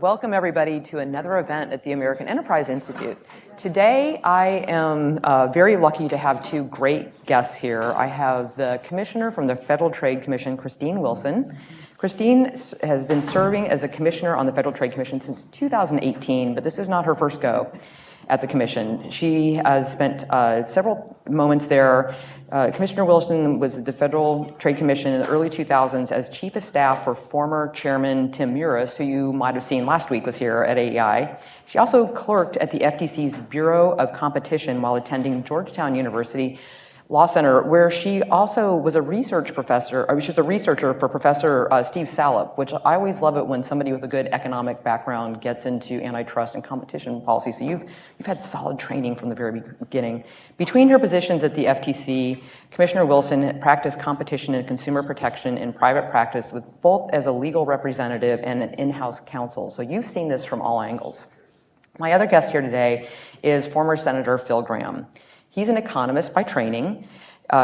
Welcome everybody to another event at the American Enterprise Institute. Today I am very lucky to have two great guests here. I have the Commissioner from the Federal Trade Commission, Christine Wilson. Christine has been serving as a Commissioner on the Federal Trade Commission since 2018, but this is not her first go at the Commission. She has spent several moments there. Commissioner Wilson was at the Federal Trade Commission in the early 2000s as Chief of Staff for former Chairman Tim Muris, who you might have seen last week was here at AEI. She also clerked at the FTC's Bureau of Competition while attending Georgetown University Law Center, where she also was a research professor, or she was a researcher for Professor Steve Salop, which I always love it when somebody with a good economic background gets into antitrust and competition policy. So you've had solid training from the very beginning. Between her positions at the FTC, Commissioner Wilson practiced competition and consumer protection in private practice with both as a legal representative and an in-house counsel. So you've seen this from all angles. My other guest here today is former Senator Phil Gramm. He's an economist by training.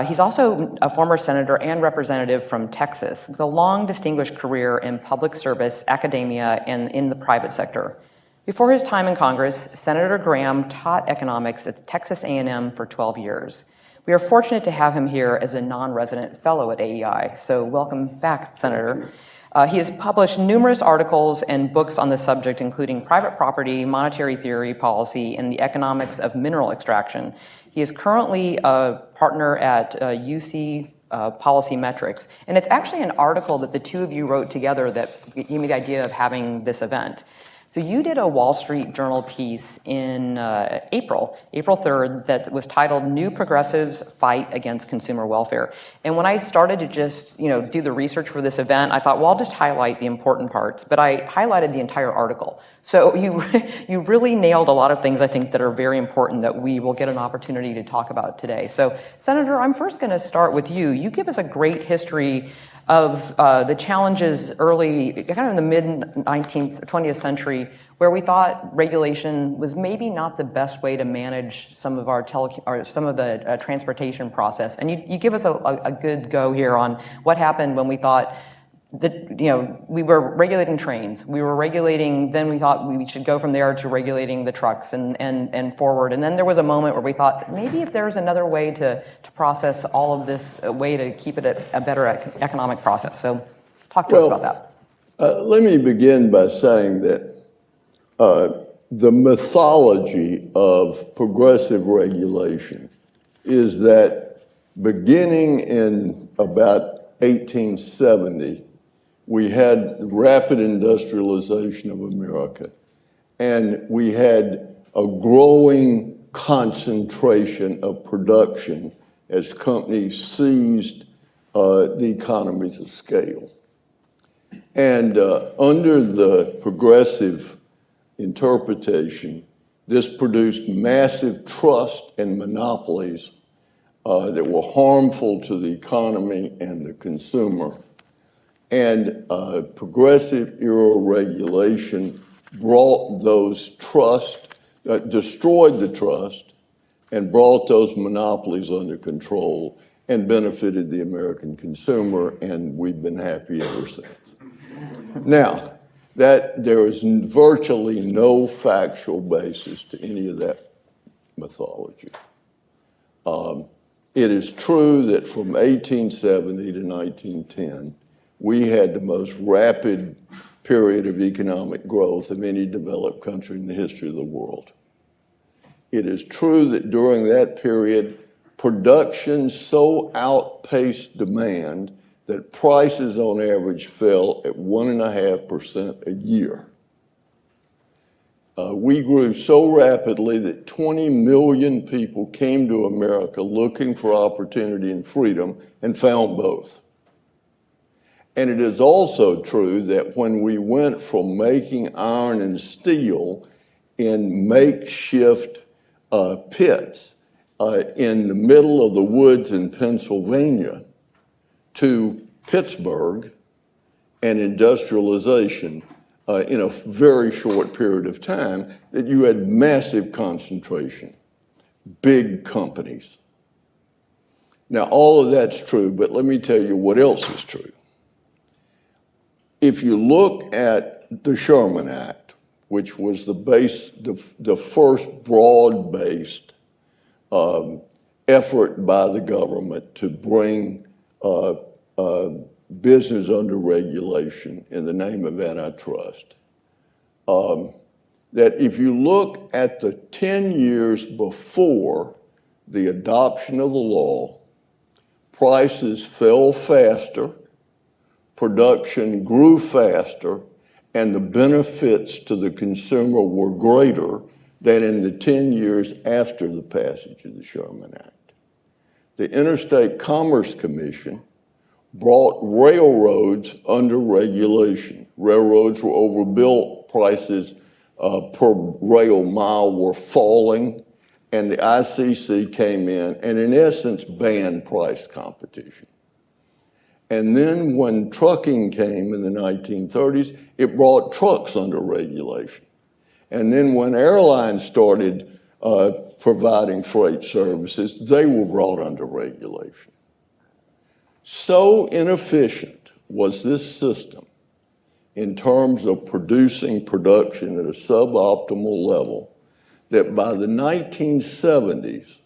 He's also a former senator and representative from Texas with a long distinguished career in public service, academia, and in the private sector. Before his time in Congress, Senator Gramm taught economics at Texas A&M for 12 years. We are fortunate to have him here as a non-resident fellow at AEI, so welcome back, Senator. He has published numerous articles and books on the subject, including private property, monetary theory, policy, and the economics of mineral extraction. He is currently a partner at UC Policy Metrics, and it's actually an article that the two of you wrote together that gave me the idea of having this event. So you did a Wall Street Journal piece in April 3rd, that was titled "New Progressives Fight Against Consumer Welfare." And when I started to just do the research for this event, I thought, well, I'll just highlight the important parts. But I highlighted the entire article. So you really nailed a lot of things I think that are very important that we will get an opportunity to talk about today. So Senator, I'm first going to start with you. You give us a great history of the challenges early, kind of in the mid-19th, 20th century, where we thought regulation was maybe not the best way to manage some of our the transportation process. And you give us a good go here on what happened when we thought that we were regulating trains, then we thought we should go from there to regulating the trucks and forward. And then there was a moment where we thought maybe if there's another way to process all of this, a way to keep it a better economic process. So talk to us about that. Let me begin by saying that the mythology of progressive regulation is that beginning in about 1870, we had rapid industrialization of America, and we had a growing concentration of production as companies seized the economies of scale. And under the progressive interpretation, this produced massive trust and monopolies that were harmful to the economy and the consumer. And progressive era regulation brought those destroyed the trust and brought those monopolies under control and benefited the American consumer, and we've been happy ever since. Now, that there is virtually no factual basis to any of that mythology. It is true that from 1870 to 1910, we had the most rapid period of economic growth of any developed country in the history of the world. It is true that during that period, production so outpaced demand that prices on average fell at 1.5% a year. We grew so rapidly that 20 million people came to America looking for opportunity and freedom and found both. And it is also true that when we went from making iron and steel in makeshift pits in the middle of the woods in Pennsylvania to Pittsburgh and industrialization in a very short period of time, that you had massive concentration, big companies. Now, all of that's true, but let me tell you what else is true. If you look at the Sherman Act, which was the first broad-based effort by the government to bring business under regulation in the name of antitrust. That if you look at the 10 years before the adoption of the law, prices fell faster, production grew faster, and the benefits to the consumer were greater than in the 10 years after the passage of the Sherman Act. The Interstate Commerce Commission brought railroads under regulation. Railroads were overbuilt, prices per rail mile were falling, and the ICC came in and in essence banned price competition. And then when trucking came in the 1930s, it brought trucks under regulation. And then when airlines started providing freight services, they were brought under regulation. So inefficient was this system in terms of producing production at a suboptimal level that by the 1970s,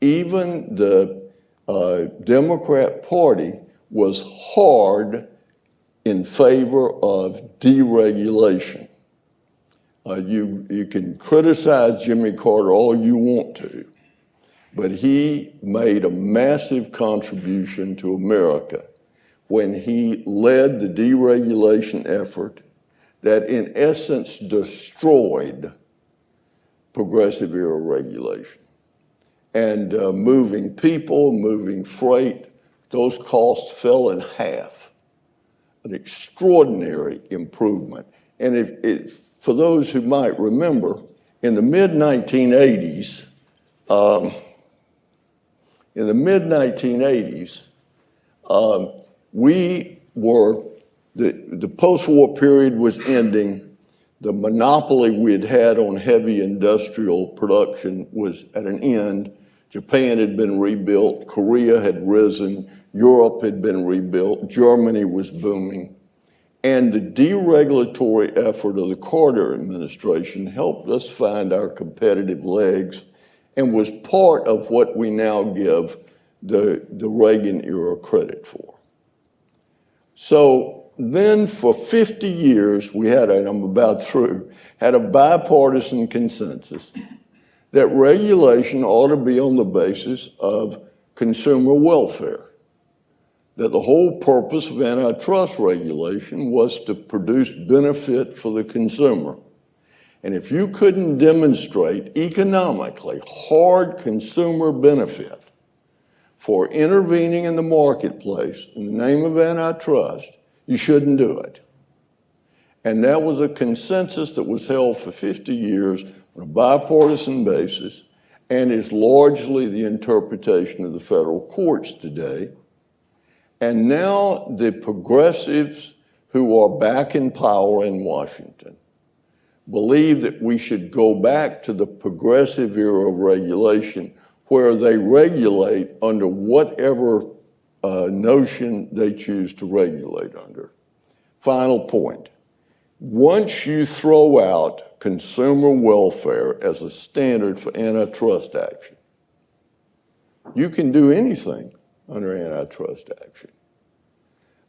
even the Democrat Party was hard in favor of deregulation. You can criticize Jimmy Carter all you want to, but he made a massive contribution to America when he led the deregulation effort that in essence destroyed progressive era regulation. And moving people, moving freight, those costs fell in half. An extraordinary improvement. And for those who might remember, in the mid-1980s, the post-war period was ending. The monopoly we had had on heavy industrial production was at an end. Japan had been rebuilt, Korea had risen, Europe had been rebuilt, Germany was booming. And the deregulatory effort of the Carter administration helped us find our competitive legs and was part of what we now give the Reagan era credit for. So then for 50 years, we had, and I'm about through, had a bipartisan consensus that regulation ought to be on the basis of consumer welfare, that the whole purpose of antitrust regulation was to produce benefit for the consumer. And if you couldn't demonstrate economically hard consumer benefit for intervening in the marketplace in the name of antitrust, you shouldn't do it. And that was a consensus that was held for 50 years on a bipartisan basis and is largely the interpretation of the federal courts today. And now the progressives who are back in power in Washington believe that we should go back to the progressive era of regulation where they regulate under whatever notion they choose to regulate under. Final point. Once you throw out consumer welfare as a standard for antitrust action, you can do anything under antitrust action.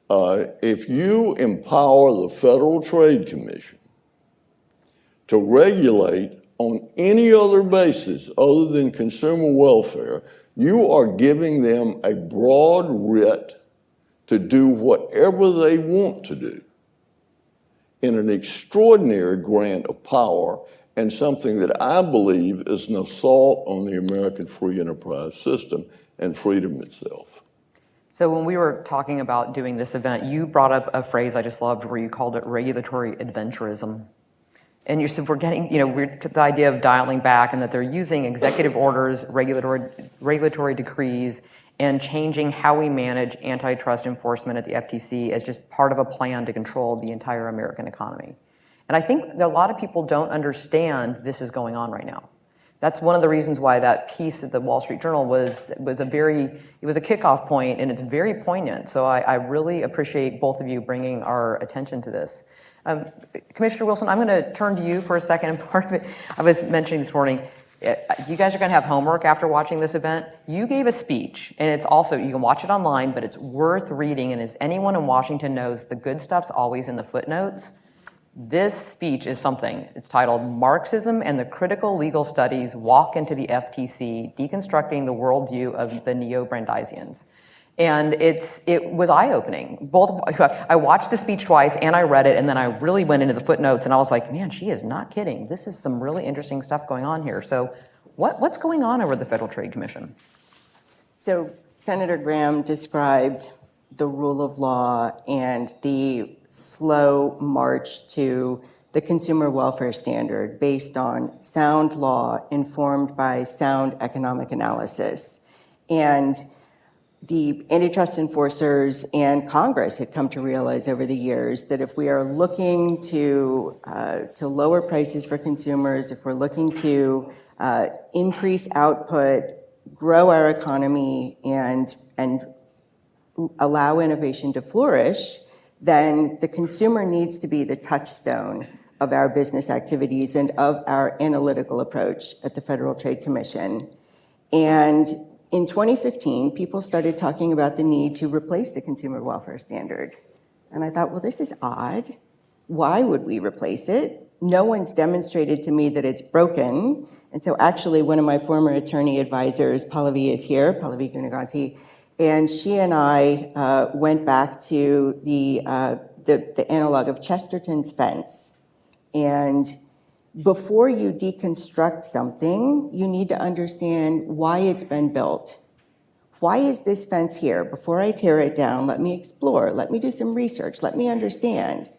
If you empower the Federal Trade Commission to regulate on any other basis other than consumer welfare, you are giving them a broad writ to do whatever they want to do in an extraordinary grant of power and something that I believe is an assault on the American free enterprise system and freedom itself. So when we were talking about doing this event, you brought up a phrase I just loved where you called it regulatory adventurism. And you said we're getting, the idea of dialing back and that they're using executive orders, regulatory decrees, and changing how we manage antitrust enforcement at the FTC as just part of a plan to control the entire American economy. And I think that a lot of people don't understand this is going on right now. That's one of the reasons why that piece at the Wall Street Journal was a kickoff point, and it's very poignant. So I really appreciate both of you bringing our attention to this. Commissioner Wilson, I'm going to turn to you for a second. And part of it, I was mentioning this morning, you guys are going to have homework after watching this event. You gave a speech, and it's also, you can watch it online, but it's worth reading. And as anyone in Washington knows, the good stuff's always in the footnotes. This speech is something. It's titled Marxism and the Critical Legal Studies Walk into the FTC, Deconstructing the Worldview of the Neo-Brandeisians. And it was eye-opening. I watched the speech twice and I read it, and then I really went into the footnotes and I was like, man, she is not kidding. This is some really interesting stuff going on here. So what's going on over the Federal Trade Commission? So Senator Gramm described the rule of law and the slow march to the consumer welfare standard based on sound law informed by sound economic analysis. And the antitrust enforcers and Congress had come to realize over the years that if we are looking to lower prices for consumers, if we're looking to increase output, grow our economy, and allow innovation to flourish, then the consumer needs to be the touchstone of our business activities and of our analytical approach at the Federal Trade Commission. And in 2015, people started talking about the need to replace the consumer welfare standard. And I thought, well, this is odd. Why would we replace it? No one's demonstrated to me that it's broken. And so actually, one of my former attorney advisors, Pallavi is here, Pallavi Gunaganti, and she and I went back to the analog of Chesterton's fence. And before you deconstruct something, you need to understand why it's been built. Why is this fence here? Before I tear it down, let me explore, let me do some research, let me understand.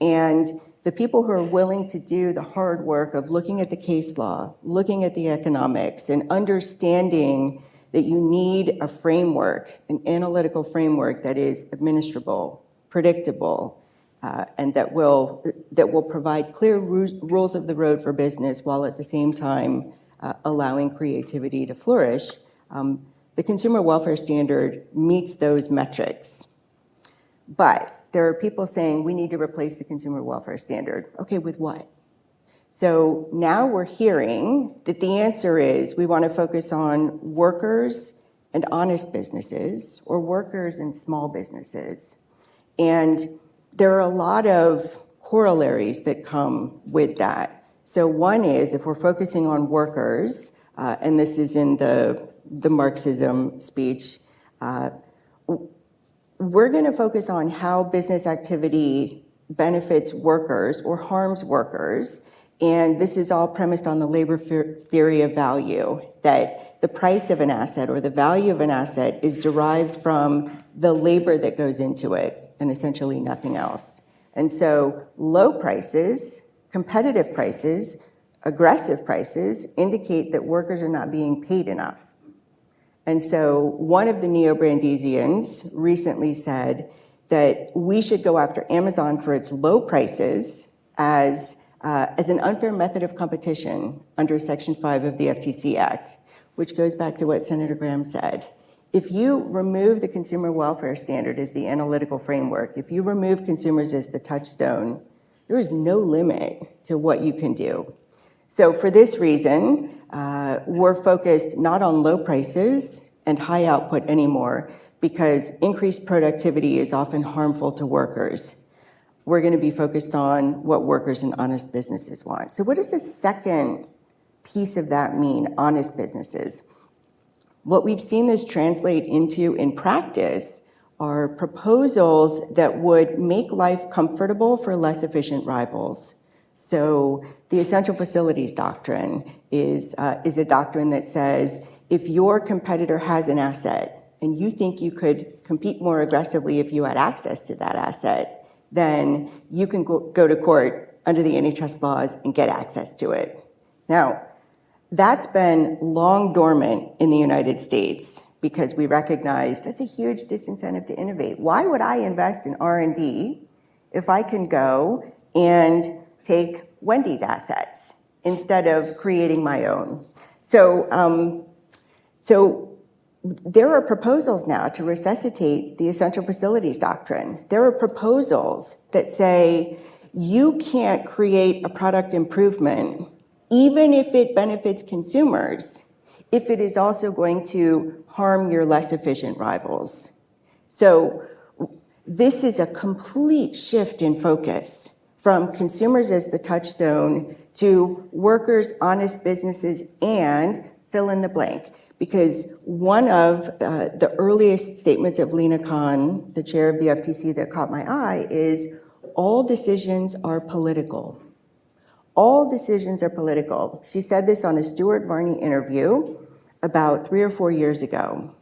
And the people who are willing to do the hard work of looking at the case law, looking at the economics, and understanding that you need a framework, an analytical framework that is administrable, predictable, and that will provide clear rules of the road for business while at the same time allowing creativity to flourish. The consumer welfare standard meets those metrics. But there are people saying we need to replace the consumer welfare standard. Okay, with what? So now we're hearing that the answer is we want to focus on workers and honest businesses, or workers and small businesses. And there are a lot of corollaries that come with that. So one is, if we're focusing on workers, and this is in the Marxism speech, we're going to focus on how business activity benefits workers or harms workers. And this is all premised on the labor theory of value, that the price of an asset or the value of an asset is derived from the labor that goes into it, and essentially nothing else. And so low prices, competitive prices, aggressive prices indicate that workers are not being paid enough. And so one of the Neo-Brandeisians recently said that we should go after Amazon for its low prices as an unfair method of competition under Section 5 of the FTC Act, which goes back to what Senator Gramm said. If you remove the consumer welfare standard as the analytical framework, if you remove consumers as the touchstone, there is no limit to what you can do. So for this reason, we're focused not on low prices and high output anymore, because increased productivity is often harmful to workers. We're going to be focused on what workers and honest businesses want. So what does the second piece of that mean, honest businesses? What we've seen this translate into in practice are proposals that would make life comfortable for less efficient rivals. So the essential facilities doctrine is a doctrine that says if your competitor has an asset and you think you could compete more aggressively if you had access to that asset, then you can go to court under the antitrust laws and get access to it. Now, that's been long dormant in the United States because we recognize that's a huge disincentive to innovate. Why would I invest in R&D if I can go and take Wendy's assets instead of creating my own? So there are proposals now to resuscitate the essential facilities doctrine. There are proposals that say You can't create a product improvement, even if it benefits consumers, if it is also going to harm your less efficient rivals. So this is a complete shift in focus from consumers as the touchstone to workers, honest businesses, and fill in the blank. Because one of the earliest statements of Lena Khan, the chair of the FTC, that caught my eye is, all decisions are political. All decisions are political. She said this on a Stuart Varney interview about 3 or 4 years ago.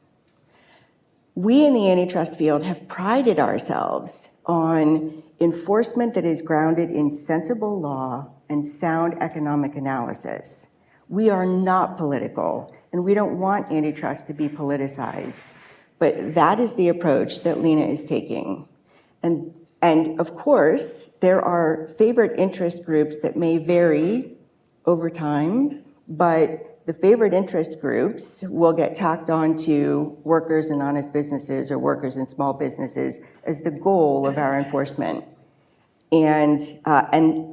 We in the antitrust field have prided ourselves on enforcement that is grounded in sensible law and sound economic analysis. We are not political, and we don't want antitrust to be politicized. But that is the approach that Lena is taking. And of course, there are favored interest groups that may vary over time, but the favored interest groups will get tacked on to workers and honest businesses or workers and small businesses as the goal of our enforcement. And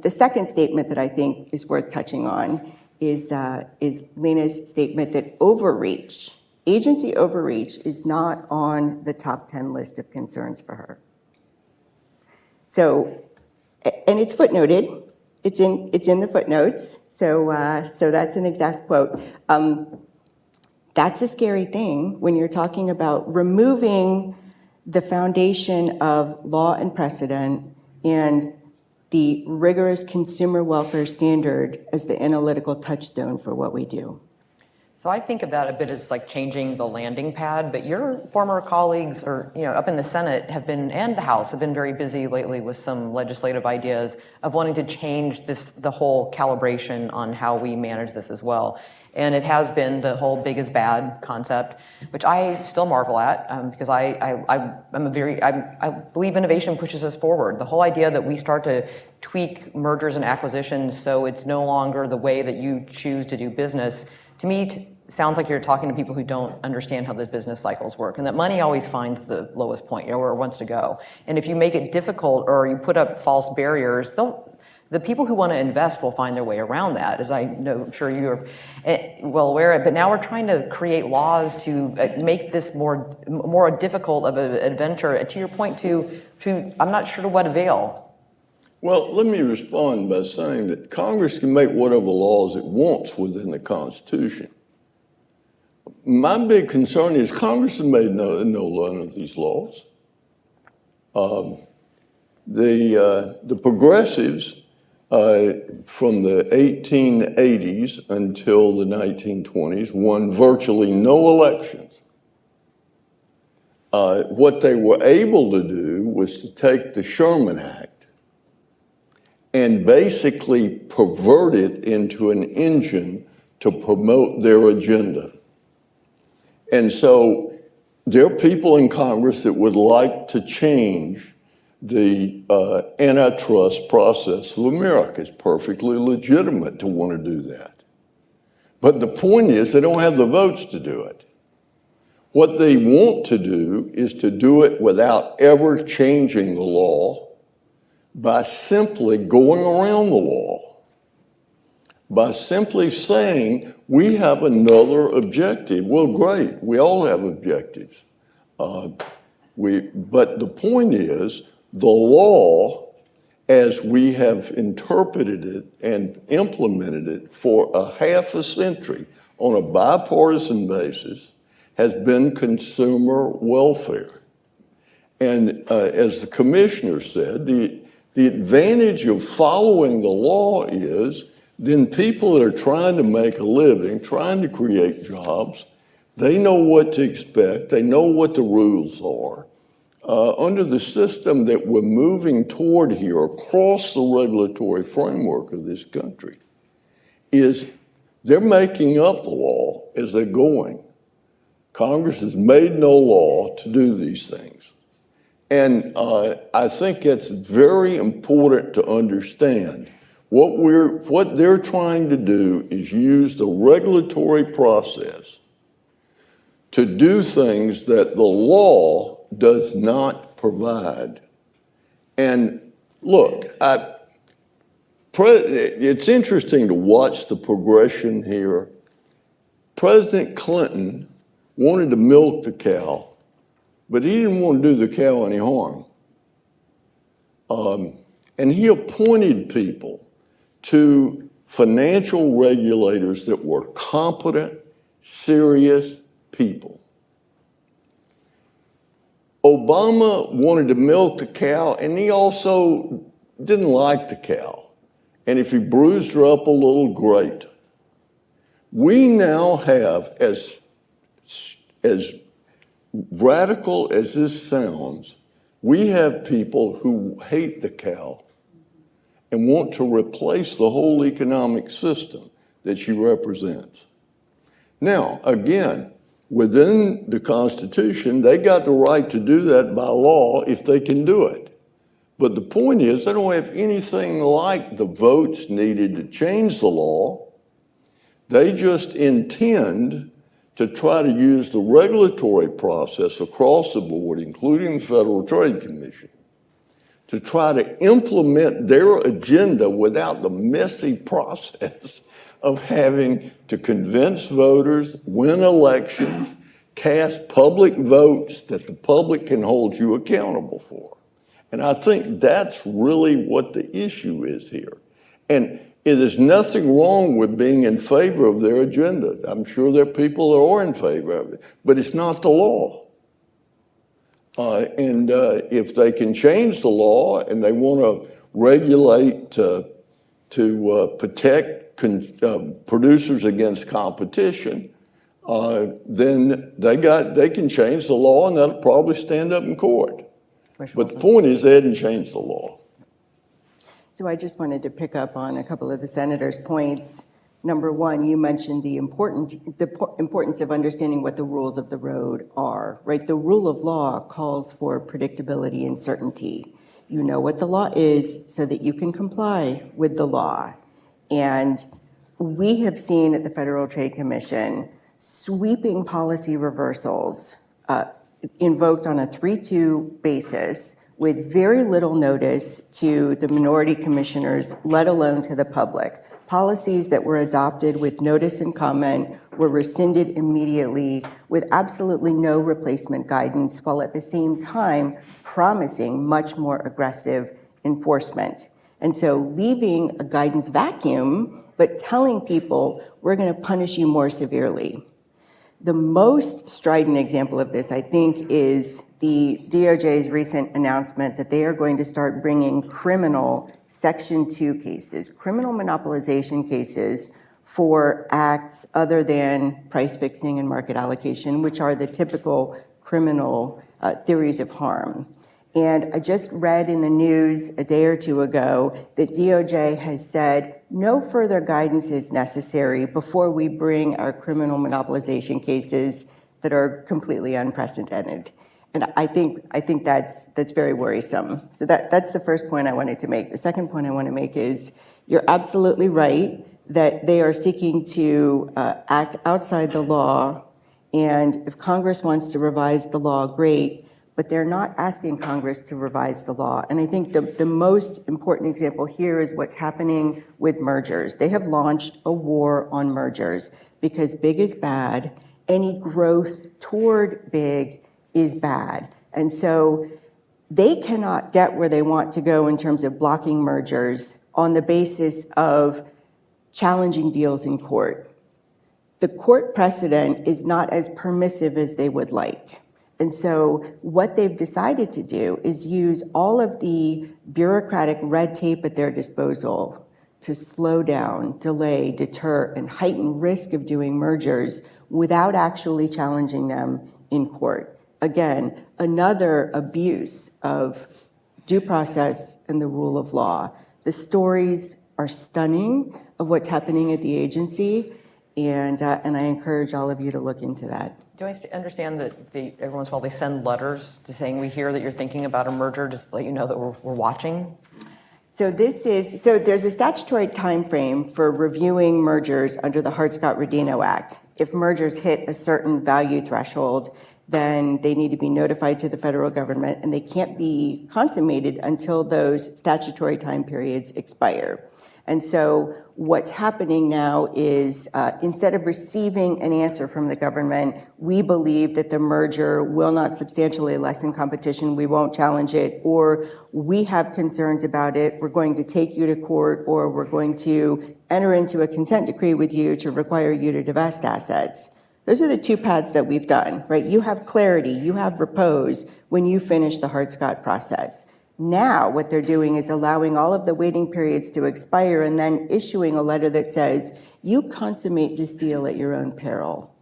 the second statement that I think is worth touching on is Lena's statement that overreach, agency overreach, is not on the top 10 list of concerns for her. So, and it's footnoted, it's in the footnotes, so that's an exact quote. That's a scary thing when you're talking about removing the foundation of law and precedent and the rigorous consumer welfare standard as the analytical touchstone for what we do. So I think of that a bit as like changing the landing pad, but your former colleagues or, up in the Senate have been, and the House, have been very busy lately with some legislative ideas of wanting to change the whole calibration on how we manage this as well. And it has been the whole big is bad concept, which I still marvel at because I believe innovation pushes us forward. The whole idea that we start to tweak mergers and acquisitions so it's no longer the way that you choose to do business, to me, sounds like you're talking to people who don't understand how the business cycles work, and that money always finds the lowest point, where it wants to go. And if you make it difficult or you put up false barriers, the people who want to invest will find their way around that, as I know, I'm sure you're well aware of. But now we're trying to create laws to make this more difficult of an adventure. To your point, to I'm not sure to what avail. Well, let me respond by saying that Congress can make whatever laws it wants within the Constitution. My big concern is Congress has made no none of these laws. The progressives from the 1880s until the 1920s won virtually no elections. What they were able to do was to take the Sherman Act and basically pervert it into an engine to promote their agenda. And so there are people in Congress that would like to change the antitrust process of America. It's perfectly legitimate to want to do that. But the point is they don't have the votes to do it. What they want to do is to do it without ever changing the law, by simply going around the law, by simply saying, we have another objective. Well, great, we all have objectives. But the point is, the law, as we have interpreted it and implemented it for a half a century on a bipartisan basis, has been consumer welfare. And as the commissioner said, the advantage of following the law is then people that are trying to make a living, trying to create jobs, they know what to expect, they know what the rules are. Under the system that we're moving toward here across the regulatory framework of this country, is they're making up the law as they're going. Congress has made no law to do these things. And I think it's very important to understand what they're trying to do is use the regulatory process to do things that the law does not provide. And look, It's interesting to watch the progression here. President Clinton wanted to milk the cow, but he didn't want to do the cow any harm. And he appointed people to financial regulators that were competent, serious people. Obama wanted to milk the cow, and he also didn't like the cow. And if he bruised her up a little, great. We now have, as radical as this sounds, we have people who hate the cow and want to replace the whole economic system that she represents. Now, again, within the Constitution, they got the right to do that by law if they can do it. But the point is, they don't have anything like the votes needed to change the law. They just intend to try to use the regulatory process across the board, including the Federal Trade Commission, to try to implement their agenda without the messy process of having to convince voters, win elections, cast public votes that the public can hold you accountable for. And I think that's really what the issue is here. And it is nothing wrong with being in favor of their agenda. I'm sure there are people that are in favor of it, but it's not the law. And if they can change the law and they want to regulate to protect producers against competition, then they can change the law, and that'll probably stand up in court. But the point is, they hadn't changed the law. So I just wanted to pick up on a couple of the senator's points. Number one, you mentioned the importance of understanding what the rules of the road are, right? The rule of law calls for predictability and certainty. You know what the law is so that you can comply with the law. And we have seen at the Federal Trade Commission sweeping policy reversals invoked on a 3-2 basis with very little notice to the minority commissioners, let alone to the public. Policies that were adopted with notice and comment were rescinded immediately with absolutely no replacement guidance, while at the same time promising much more aggressive enforcement. And so leaving a guidance vacuum, but telling people, we're going to punish you more severely. The most strident example of this, I think, is the DOJ's recent announcement that they are going to start bringing criminal Section 2 cases, criminal monopolization cases for acts other than price fixing and market allocation, which are the typical criminal theories of harm. And I just read in the news a day or two ago that DOJ has said no further guidance is necessary before we bring our criminal monopolization cases that are completely unprecedented. And I think that's very worrisome. So that's the first point I wanted to make. The second point I want to make is you're absolutely right that they are seeking to act outside the law. And if Congress wants to revise the law, great. But they're not asking Congress to revise the law. And I think the most important example here is what's happening with mergers. They have launched a war on mergers because big is bad. Any growth toward big is bad. And so they cannot get where they want to go in terms of blocking mergers on the basis of challenging deals in court. The court precedent is not as permissive as they would like. And so what they've decided to do is use all of the bureaucratic red tape at their disposal to slow down, delay, deter, and heighten risk of doing mergers without actually challenging them in court. Again, another abuse of due process and the rule of law. The stories are stunning of what's happening at the agency, and I encourage all of you to look into that. Do I understand that every once in a while they send letters to saying, we hear that you're thinking about a merger, just to let you know that we're watching? So there's a statutory time frame for reviewing mergers under the Hart-Scott-Rodino Act. If mergers hit a certain value threshold, then they need to be notified to the federal government, and they can't be consummated until those statutory time periods expire. And so what's happening now is instead of receiving an answer from the government, we believe that the merger will not substantially lessen competition, we won't challenge it, or we have concerns about it, we're going to take you to court, or we're going to enter into a consent decree with you to require you to divest assets. Those are the two paths that we've done, right? You have clarity, you have repose when you finish the Hart-Scott process. Now, what they're doing is allowing all of the waiting periods to expire and then issuing a letter that says, you consummate this deal at your own peril.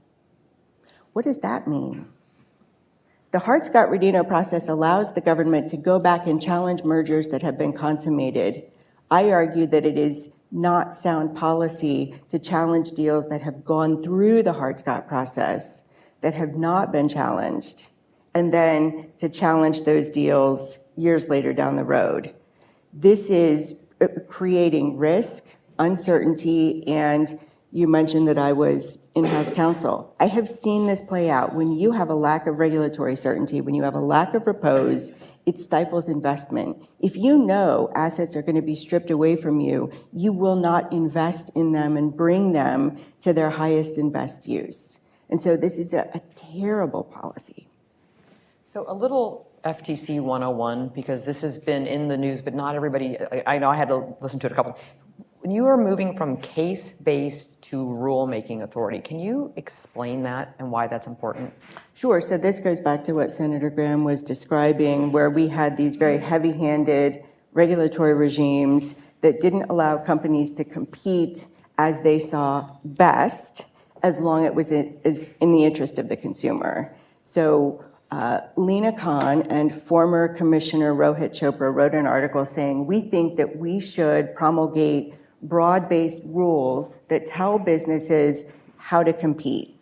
What does that mean? The Hart-Scott-Rodino process allows the government to go back and challenge mergers that have been consummated. I argue that it is not sound policy to challenge deals that have gone through the Hart-Scott process, that have not been challenged, and then to challenge those deals years later down the road. This is creating risk, uncertainty, and you mentioned that I was in-house counsel. I have seen this play out. When you have a lack of regulatory certainty, when you have a lack of repose, it stifles investment. If you know assets are going to be stripped away from you, you will not invest in them and bring them to their highest and best use. And so this is a terrible policy. So a little FTC 101, because this has been in the news, but not everybody, I know I had to listen to it a couple. When you are moving from case-based to rule-making authority, can you explain that and why that's important? Sure. So this goes back to what Senator Gramm was describing, where we had these very heavy-handed regulatory regimes that didn't allow companies to compete as they saw best, as long as it was in the interest of the consumer. So Lena Khan and former Commissioner Rohit Chopra wrote an article saying, we think that we should promulgate broad-based rules that tell businesses how to compete.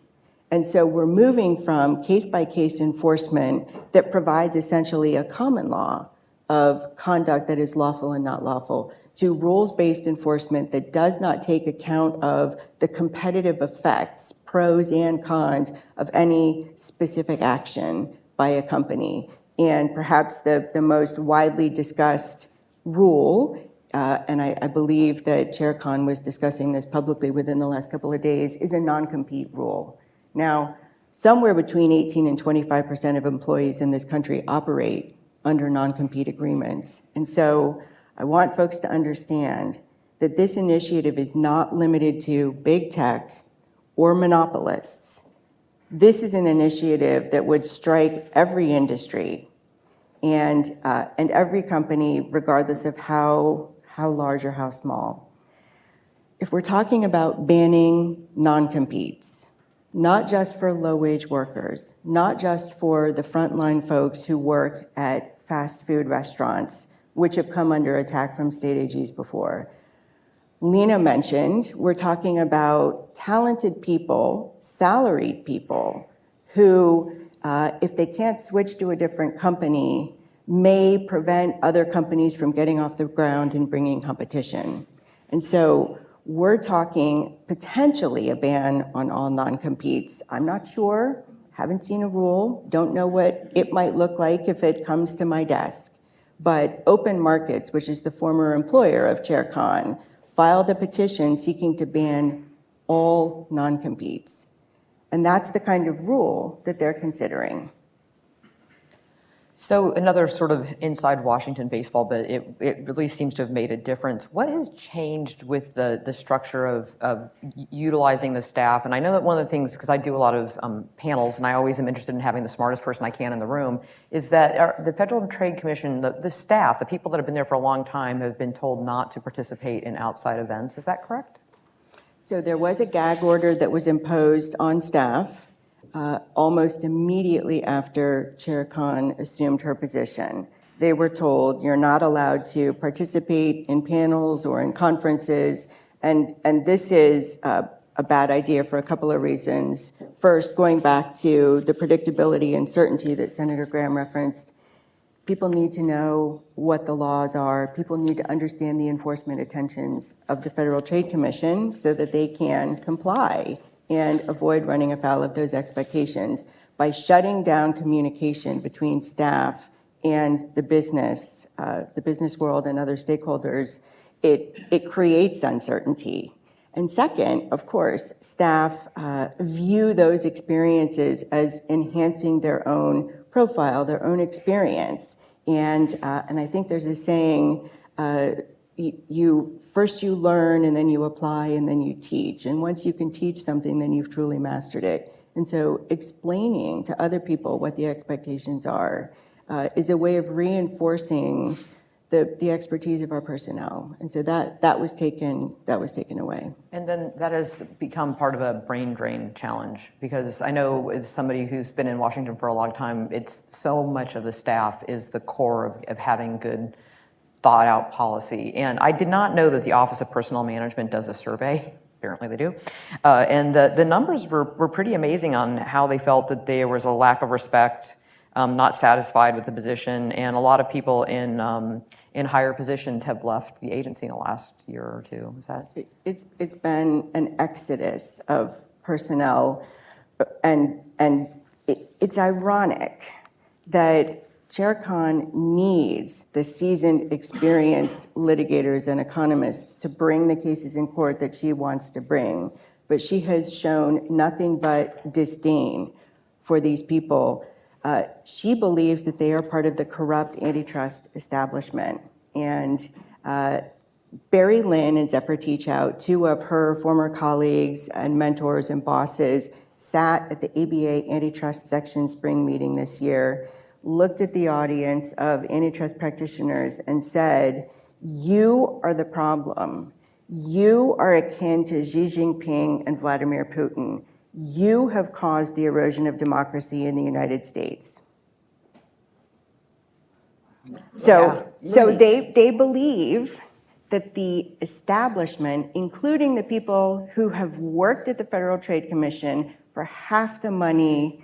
And so we're moving from case-by-case enforcement that provides essentially a common law of conduct that is lawful and not lawful to rules-based enforcement that does not take account of the competitive effects, pros and cons, of any specific action by a company. And perhaps the most widely discussed rule, and I believe that Chair Khan was discussing this publicly within the last couple of days, is a non-compete rule. Now, somewhere between 18 and 25% of employees in this country operate under non-compete agreements. And so I want folks to understand that this initiative is not limited to big tech or monopolists. This is an initiative that would strike every industry and every company, regardless of how large or how small. If we're talking about banning non-competes, not just for low-wage workers, not just for the frontline folks who work at fast food restaurants, which have come under attack from state AGs before. Lena mentioned, we're talking about talented people, salaried people, who, if they can't switch to a different company, may prevent other companies from getting off the ground and bringing competition. And so we're talking potentially a ban on all non-competes. I'm not sure, haven't seen a rule, don't know what it might look like if it comes to my desk. But Open Markets, which is the former employer of Chair Khan, filed a petition seeking to ban all non-competes. And that's the kind of rule that they're considering. So another sort of inside Washington baseball, but it really seems to have made a difference. What has changed with the structure of utilizing the staff? And I know that one of the things, because I do a lot of panels, and I always am interested in having the smartest person I can in the room, is that the Federal Trade Commission, the staff, the people that have been there for a long time, have been told not to participate in outside events. Is that correct? So there was a gag order that was imposed on staff almost immediately after Chair Khan assumed her position. They were told, you're not allowed to participate in panels or in conferences, and this is a bad idea for a couple of reasons. First, going back to the predictability and certainty that Senator Gramm referenced, people need to know what the laws are. People need to understand the enforcement intentions of the Federal Trade Commission so that they can comply and avoid running afoul of those expectations. By shutting down communication between staff and the business world and other stakeholders, it creates uncertainty. And second, of course, staff view those experiences as enhancing their own profile, their own experience. And I think there's a saying, you first you learn, and then you apply, and then you teach. And once you can teach something, then you've truly mastered it. And so explaining to other people what the expectations are is a way of reinforcing the expertise of our personnel. And so that was taken away. And then that has become part of a brain drain challenge, because I know as somebody who's been in Washington for a long time, it's so much of the staff is the core of having good thought out policy. And I did not know that the Office of Personnel Management does a survey. Apparently they do. And the numbers were pretty amazing on how they felt that there was a lack of respect, not satisfied with the position, and a lot of people in higher positions have left the agency in the last year or two. Is that? It's been an exodus of personnel, and it's ironic that Chair Khan needs the seasoned, experienced litigators and economists to bring the cases in court that she wants to bring, but she has shown nothing but disdain for these people. She believes that they are part of the corrupt antitrust establishment. And Barry Lynn and Zephyr Teachout, two of her former colleagues and mentors and bosses, sat at the ABA antitrust section spring meeting this year, looked at the audience of antitrust practitioners and said, "You are the problem. You are akin to Xi Jinping and Vladimir Putin. You have caused the erosion of democracy in the United States." So they believe that the establishment, including the people who have worked at the Federal Trade Commission for half the money,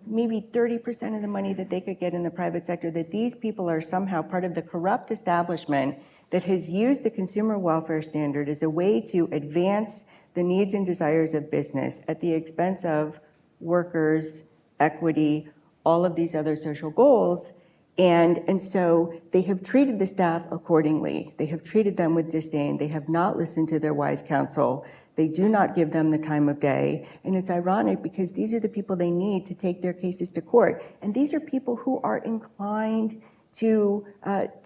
maybe 30% of the money that they could get in the private sector, that these people are somehow part of the corrupt establishment that has used the consumer welfare standard as a way to advance the needs and desires of business at the expense of workers, equity, all of these other social goals. And so they have treated the staff accordingly. They have treated them with disdain. They have not listened to their wise counsel. They do not give them the time of day. And it's ironic because these are the people they need to take their cases to court. And these are people who are inclined to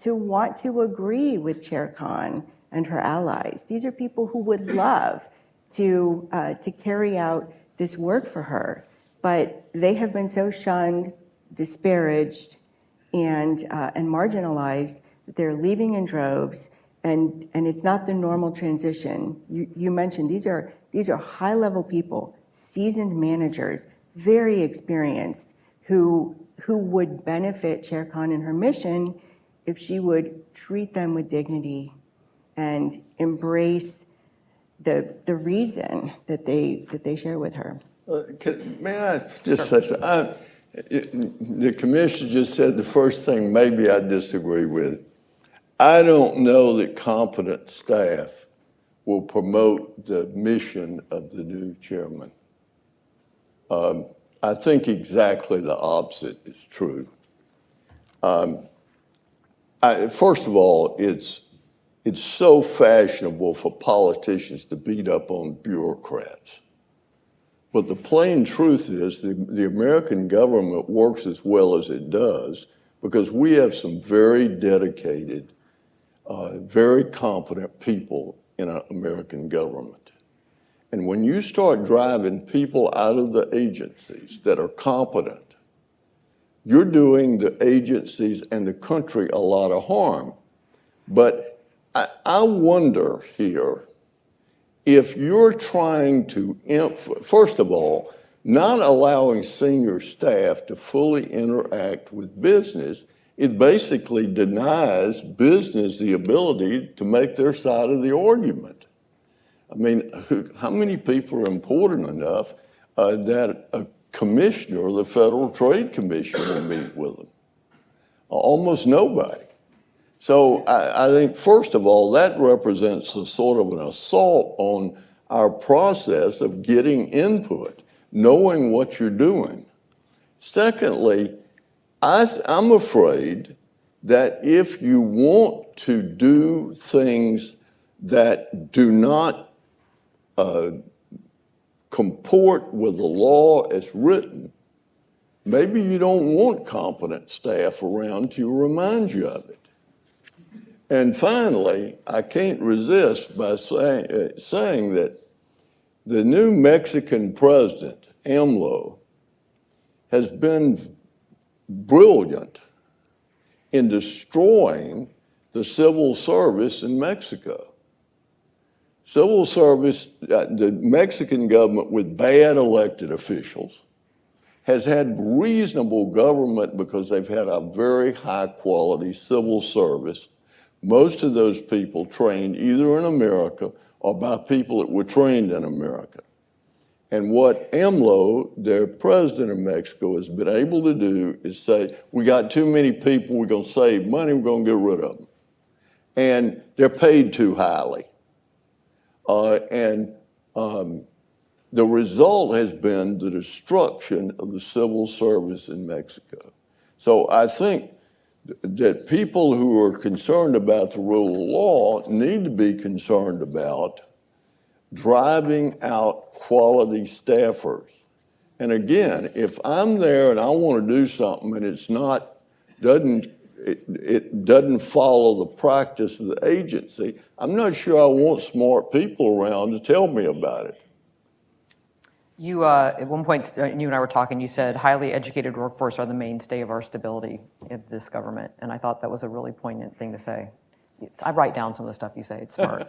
want to agree with Chair Khan and her allies. These are people who would love to carry out this work for her. But they have been so shunned, disparaged, and marginalized that they're leaving in droves. And it's not the normal transition. You mentioned these are high-level people, seasoned managers, very experienced, who would benefit Chair Khan in her mission if she would treat them with dignity and embrace the reason that they share with her. May I just say something? The commissioner just said the first thing maybe I disagree with. I don't know that competent staff will promote the mission of the new chairman. I think exactly the opposite is true. First of all, it's so fashionable for politicians to beat up on bureaucrats. But the plain truth is the American government works as well as it does because we have some very dedicated, very competent people in our American government. And when you start driving people out of the agencies that are competent, you're doing the agencies and the country a lot of harm. But I wonder here, if you're trying to, first of all, not allowing senior staff to fully interact with business, it basically denies business the ability to make their side of the argument. I mean, how many people are important enough that a commissioner of the Federal Trade Commission will meet with them? Almost nobody. So I think, first of all, that represents a sort of an assault on our process of getting input, knowing what you're doing. Secondly, I'm afraid that if you want to do things that do not comport with the law as written, maybe you don't want competent staff around to remind you of it. And finally, I can't resist by saying that the new Mexican president, AMLO, has been brilliant in destroying the civil service in Mexico. Civil service, the Mexican government with bad elected officials has had reasonable government because they've had a very high quality civil service. Most of those people trained either in America or by people that were trained in America. And what AMLO, their president of Mexico, has been able to do is say, we got too many people, we're gonna save money, we're gonna get rid of them. And they're paid too highly. The result has been the destruction of the civil service in Mexico. So I think that people who are concerned about the rule of law need to be concerned about driving out quality staffers. And again, if I'm there and I want to do something and it doesn't follow the practice of the agency, I'm not sure I want smart people around to tell me about it. You, at one point, you and I were talking, you said highly educated workforce are the mainstay of our stability of this government. And I thought that was a really poignant thing to say. I write down some of the stuff you say, it's smart.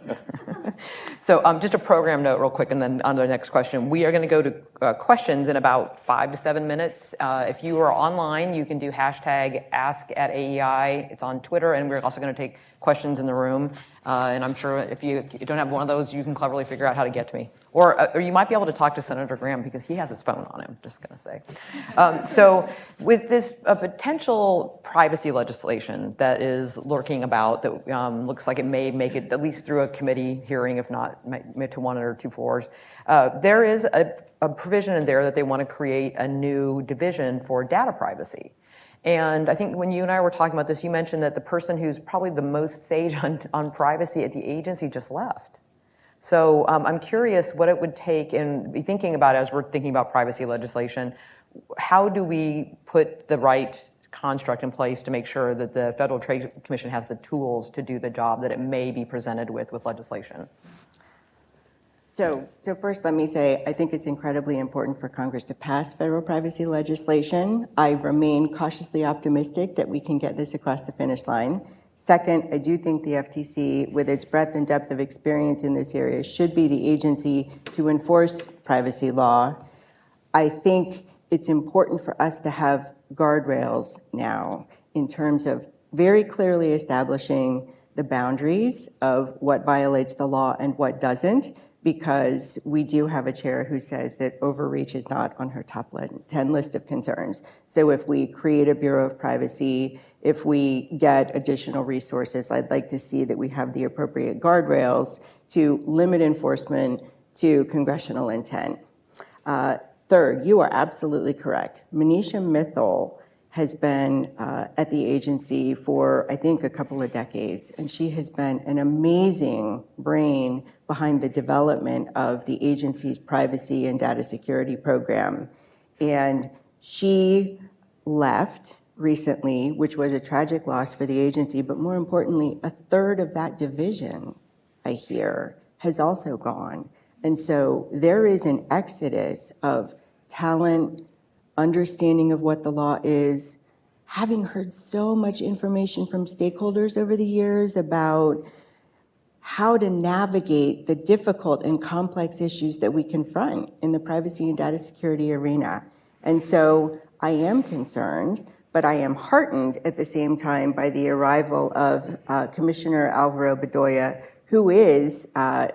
So just a program note real quick and then on to the next question. We are going to go to questions in about 5 to 7 minutes. If you are online, you can do hashtag #AskAtAEI. It's on Twitter, and we're also going to take questions in the room. And I'm sure if you don't have one of those, you can cleverly figure out how to get to me. Or you might be able to talk to Senator Gramm because he has his phone on him, just going to say. So with this potential privacy legislation that is lurking about, that looks like it may make it at least through a committee hearing, if not to 1 or 2 floors, there is a provision in there that they want to create a new division for data privacy. And I think when you and I were talking about this, you mentioned that the person who's probably the most sage on privacy at the agency just left. So I'm curious what it would take, and be thinking about as we're thinking about privacy legislation, how do we put the right construct in place to make sure that the Federal Trade Commission has the tools to do the job that it may be presented with legislation? So first let me say, I think it's incredibly important for Congress to pass federal privacy legislation. I remain cautiously optimistic that we can get this across the finish line. Second, I do think the FTC, with its breadth and depth of experience in this area, should be the agency to enforce privacy law. I think it's important for us to have guardrails now in terms of very clearly establishing the boundaries of what violates the law and what doesn't, because we do have a chair who says that overreach is not on her top 10 list of concerns. So if we create a Bureau of Privacy, if we get additional resources, I'd like to see that we have the appropriate guardrails to limit enforcement to congressional intent. Third, you are absolutely correct. Manisha Mithal has been at the agency for, I think, a couple of decades, and she has been an amazing brain behind the development of the agency's privacy and data security program. And she left recently, which was a tragic loss for the agency, but more importantly, a third of that division, I hear, has also gone. And so there is an exodus of talent, understanding of what the law is, having heard so much information from stakeholders over the years about how to navigate the difficult and complex issues that we confront in the privacy and data security arena. And so I am concerned, but I am heartened at the same time by the arrival of Commissioner Alvaro Bedoya, who is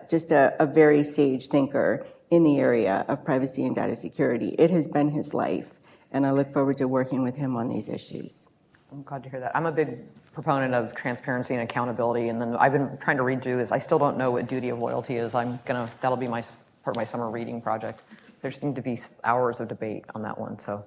just a very sage thinker in the area of privacy and data security. It has been his life, and I look forward to working with him on these issues. I'm glad to hear that. I'm a big proponent of transparency and accountability, and then I've been trying to read through this. I still don't know what duty of loyalty is. That'll be part of my summer reading project. There seem to be hours of debate on that one, so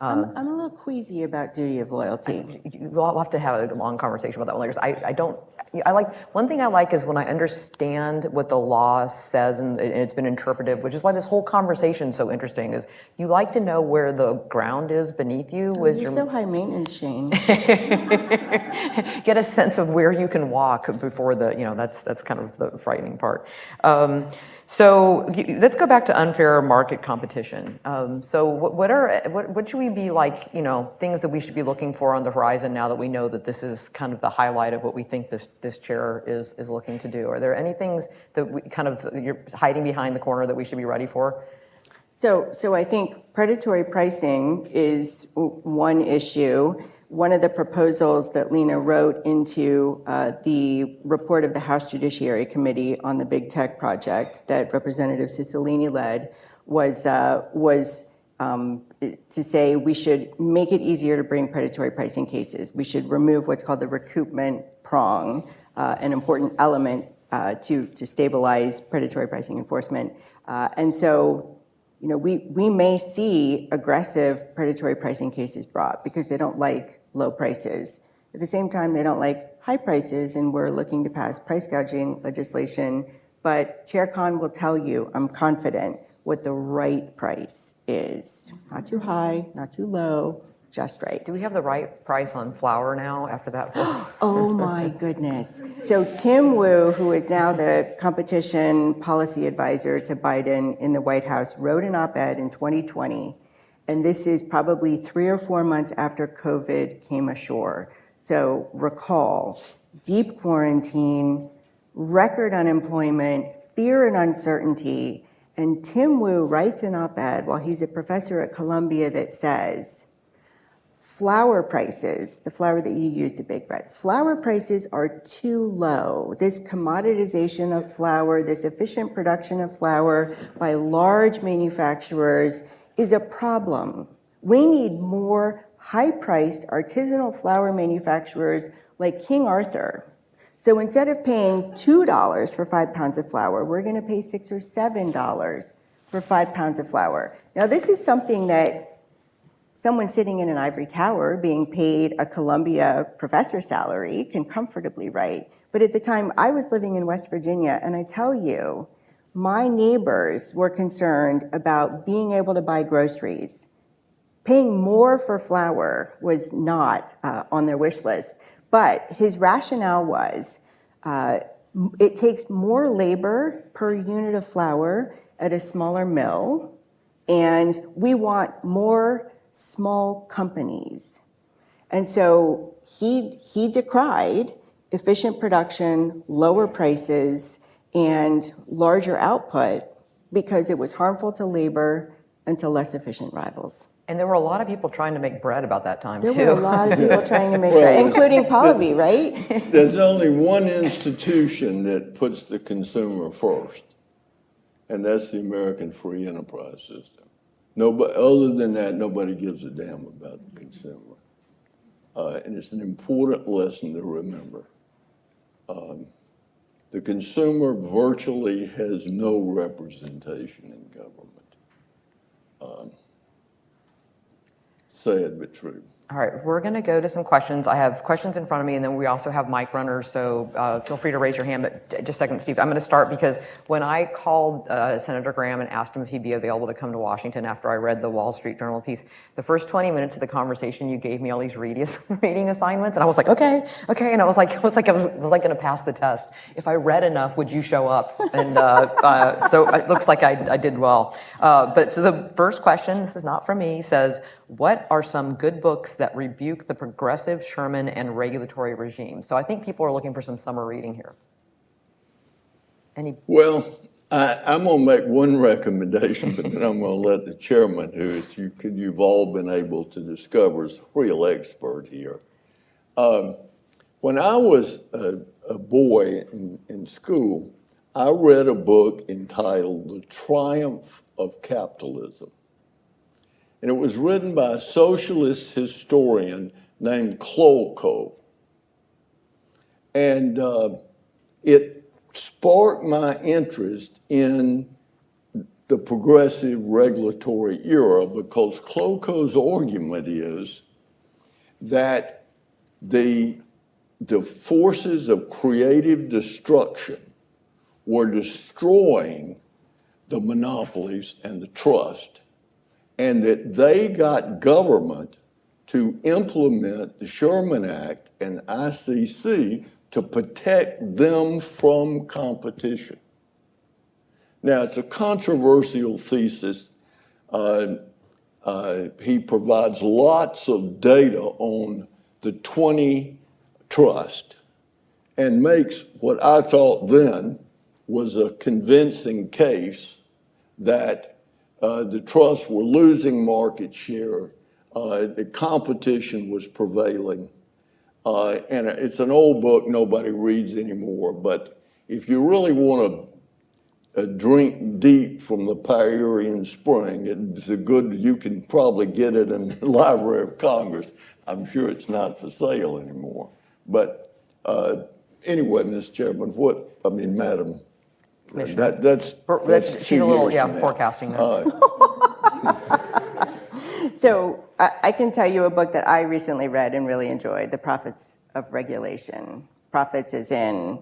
I'm a little queasy about duty of loyalty. We'll have to have a long conversation about that one later. 'Cause I don't, I like, one thing I like is when I understand what the law says and it's been interpreted, which is why this whole conversation is so interesting, is you like to know where the ground is beneath you. You're so high maintenance, Shane. Get a sense of where you can walk before that's kind of the frightening part. So let's go back to unfair market competition. So what should we be like, things that we should be looking for on the horizon now that we know that this is kind of the highlight of what we think this chair is looking to do? Are there any things that you're hiding behind the corner that we should be ready for? So I think predatory pricing is one issue. One of the proposals that Lena wrote into the report of the House Judiciary Committee on the Big Tech project that Representative Cicilline led was to say we should make it easier to bring predatory pricing cases. We should remove what's called the recoupment prong, an important element to stabilize predatory pricing enforcement. And so we may see aggressive predatory pricing cases brought because they don't like low prices. At the same time, they don't like high prices, and we're looking to pass price gouging legislation. But Chair Khan will tell you, I'm confident, what the right price is. Not too high, not too low, just right. Do we have the right price on flour now after that? Oh my goodness. So Tim Wu, who is now the competition policy advisor to Biden in the White House, wrote an op-ed in 2020, and this is probably 3 or 4 months after COVID came ashore. So recall, deep quarantine, record unemployment, fear and uncertainty, and Tim Wu writes an op-ed while he's a professor at Columbia that says, flour prices, the flour that you use to bake bread, flour prices are too low. This commoditization of flour, this efficient production of flour by large manufacturers is a problem. We need more high-priced artisanal flour manufacturers like King Arthur. So instead of paying $2 for 5 pounds of flour, we're gonna pay $6 or $7 for 5 pounds of flour. Now this is something that someone sitting in an ivory tower being paid a Columbia professor salary can comfortably write. But at the time I was living in West Virginia, and I tell you, my neighbors were concerned about being able to buy groceries. Paying more for flour was not on their wish list. But his rationale was, it takes more labor per unit of flour at a smaller mill, and we want more small companies. And so he decried efficient production, lower prices, and larger output because it was harmful to labor and to less efficient rivals. And there were a lot of people trying to make bread about that time, There too. were a lot of people trying to make that, including Pallavi, right? There's only one institution that puts the consumer first, and that's the American free enterprise system. Nobody, other than that, nobody gives a damn about the consumer. And it's an important lesson to remember. The consumer virtually has no representation in government. Sad but true. All right, we're going to go to some questions. I have questions in front of me, and then we also have mic runners, so feel free to raise your hand. But just a second, Steve, I'm going to start because when I called Senator Gramm and asked him if he'd be available to come to Washington after I read the Wall Street Journal piece, the first 20 minutes of the conversation, you gave me all these reading assignments, and I was like, okay, and I was like going to pass the test. If I read enough, would you show up? And so it looks like I did well. But so the first question, this is not from me, says, what are some good books that rebuke the progressive Sherman and regulatory regime? So I think people are looking for some summer reading here. Well, I'm going to make one recommendation, but then I'm going to let the chairman, who you've all been able to discover, is a real expert here. When I was a boy in school, I read a book entitled The Triumph of Capitalism. And it was written by a socialist historian named Klolko. And it sparked my interest in the progressive regulatory era, because Cloco's argument is that the forces of creative destruction were destroying the monopolies and the trust, and that they got government to implement the Sherman Act and ICC to protect them from competition. Now, it's a controversial thesis. He provides lots of data on the 20 trust and makes what I thought then was a convincing case that the trusts were losing market share, the competition was prevailing. And it's an old book nobody reads anymore, but if you really want to drink deep from the Pierian spring, it's a good, you can probably get it in the Library of Congress. I'm sure it's not for sale anymore. But anyway, Ms. Chairman, Madam, that's she's a little, forecasting that. So I can tell you a book that I recently read and really enjoyed, The Prophets of Regulation. Prophets is in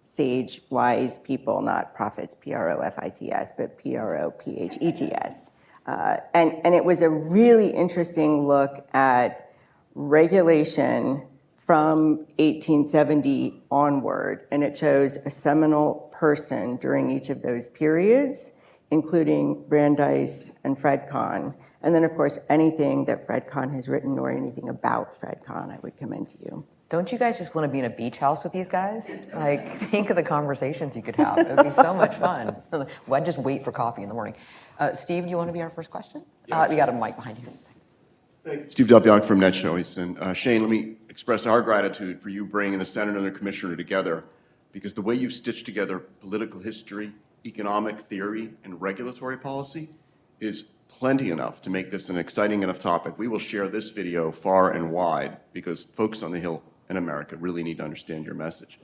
sage, wise people, not prophets, P-R-O-F-I-T-S, but P-R-O-P-H-E-T-S. And it was a really interesting look at regulation from 1870 onward, and it shows a seminal person during each of those periods, including Brandeis and Fred Kahn. And then, of course, anything that Fred Kahn has written or anything about Fred Kahn, I would commend to you. Don't you guys just want to be in a beach house with these guys? Like, think of the conversations you could have. It would be so much fun. Well, I'd just wait for coffee in the morning. Steve, do you want to be our first question? Yes. You got a mic behind you. Thank you. Steve Delpiak from NetChoice. And Shane, let me express our gratitude for you bringing the Senator and the Commissioner together, because the way you've stitched together political history, economic theory, and regulatory policy is plenty enough to make this an exciting enough topic. We will share this video far and wide because folks on the Hill in America really need to understand your message.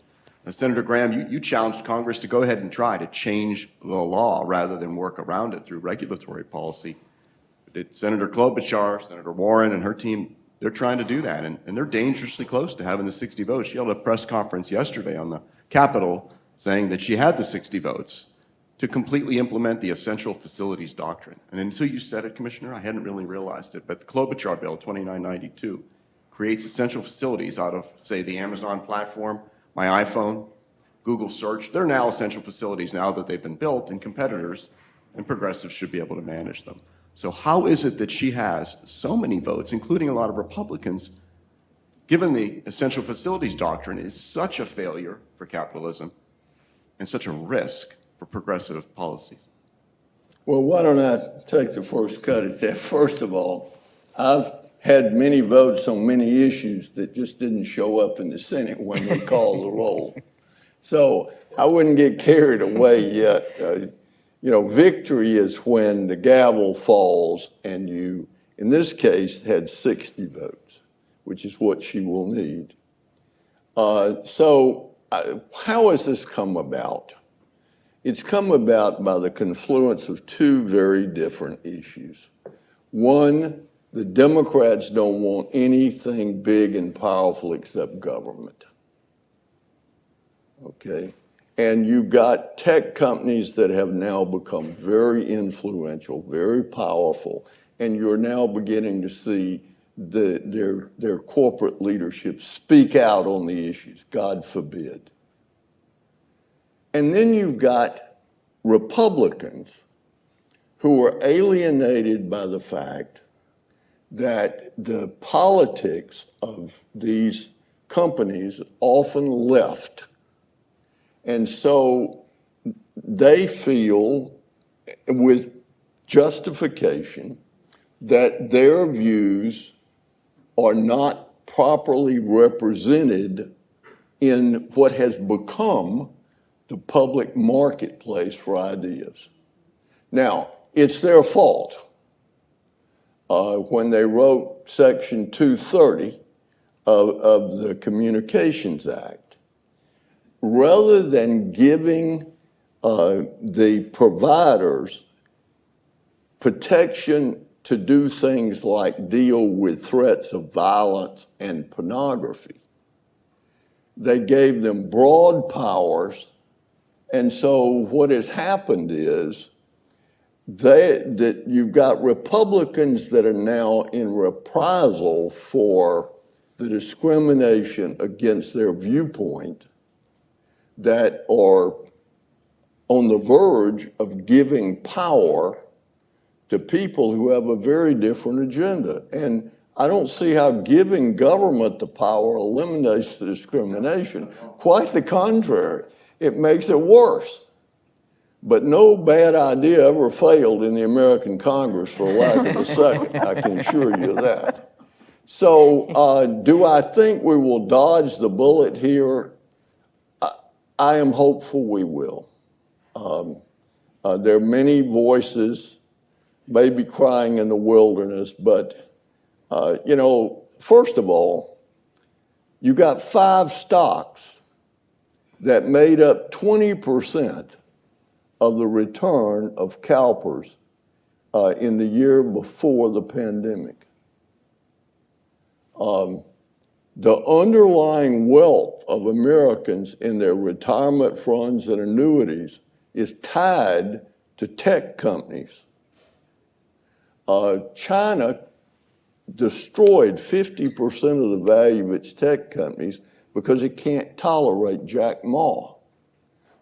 Now, Senator Gramm, you challenged Congress to go ahead and try to change the law rather than work around it through regulatory policy. Senator Klobuchar, Senator Warren, and her team, they're trying to do that, and they're dangerously close to having the 60 votes. She held a press conference yesterday on the Capitol saying that she had the 60 votes to completely implement the Essential Facilities Doctrine. And until you said it, Commissioner, I hadn't really realized it, but the Klobuchar Bill 2992 creates essential facilities out of, say, the Amazon platform, my iPhone, Google search. They're now essential facilities now that they've been built, and competitors and progressives should be able to manage them. So how is it that she has so many votes, including a lot of Republicans, given the Essential Facilities Doctrine is such a failure for capitalism and such a risk for progressive policies? Well, why don't I take the first cut at that? First of all, I've had many votes on many issues that just didn't show up in the Senate when we called the roll. So I wouldn't get carried away yet. Victory is when the gavel falls and you, in this case, had 60 votes, which is what she will need. So how has this come about? It's come about by the confluence of two very different issues. One, the Democrats don't want anything big and powerful except government. Okay? And you got tech companies that have now become very influential, very powerful, and you're now beginning to see their corporate leadership speak out on the issues, God forbid. And then you've got Republicans who are alienated by the fact that the politics of these companies often left. And so they feel with justification that their views are not properly represented in what has become the public marketplace for ideas. Now, it's their fault. When they wrote Section 230 of the Communications Act, rather than giving the providers protection to do things like deal with threats of violence and pornography. They gave them broad powers, and so what has happened is that you've got Republicans that are now in reprisal for the discrimination against their viewpoint that are on the verge of giving power to people who have a very different agenda. And I don't see how giving government the power eliminates the discrimination. Quite the contrary, it makes it worse. But no bad idea ever failed in the American Congress for lack of a second, I can assure you of that. So do I think we will dodge the bullet here? I am hopeful we will. There are many voices maybe crying in the wilderness, but first of all, you got 5 stocks that made up 20% of the return of CalPERS in the year before the pandemic. The underlying wealth of Americans in their retirement funds and annuities is tied to tech companies. China destroyed 50% of the value of its tech companies because it can't tolerate Jack Ma.